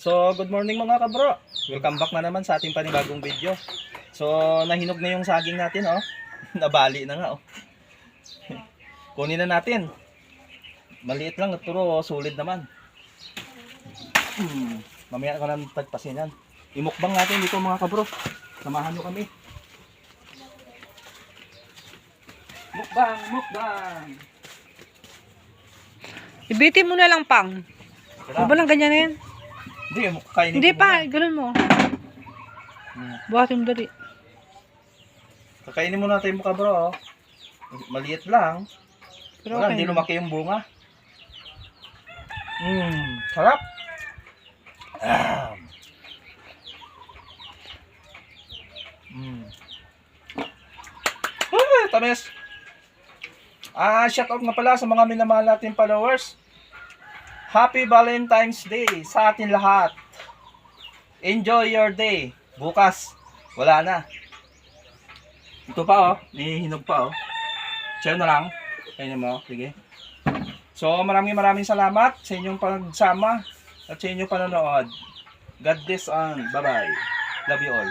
So, good morning mga kabro. Welcome back na naman sa ating panibagong video. So, nahinog na yung saging natin, oh. Nabali na nga, oh. Kunin na natin. Maliit lang, pero solid naman. Mamaya ka nang tagpasin yan. Imukbang natin dito mga kabro. Samahan nyo kami. Mukbang, mukbang. Ibitin mo na lang, Pang. Ano ba lang ganyan na yan? Hindi, kainin Hindi ko pa, muna. ganun mo. Buhatin mo dali. Kakainin muna natin mga kabro, oh. Maliit lang. Pero Wala, okay. hindi lumaki yung bunga. Sarap. Tamis. Shout out nga pala sa mga minamahal natin followers. Happy Valentine's Day sa atin lahat. Enjoy your day. Bukas, wala na. Ito pa, oh. Nihinog pa, oh. Share na lang. Kainin mo, sige. So, maraming salamat sa inyong pagsama at sa inyong panonood. God bless and bye-bye. Love you all.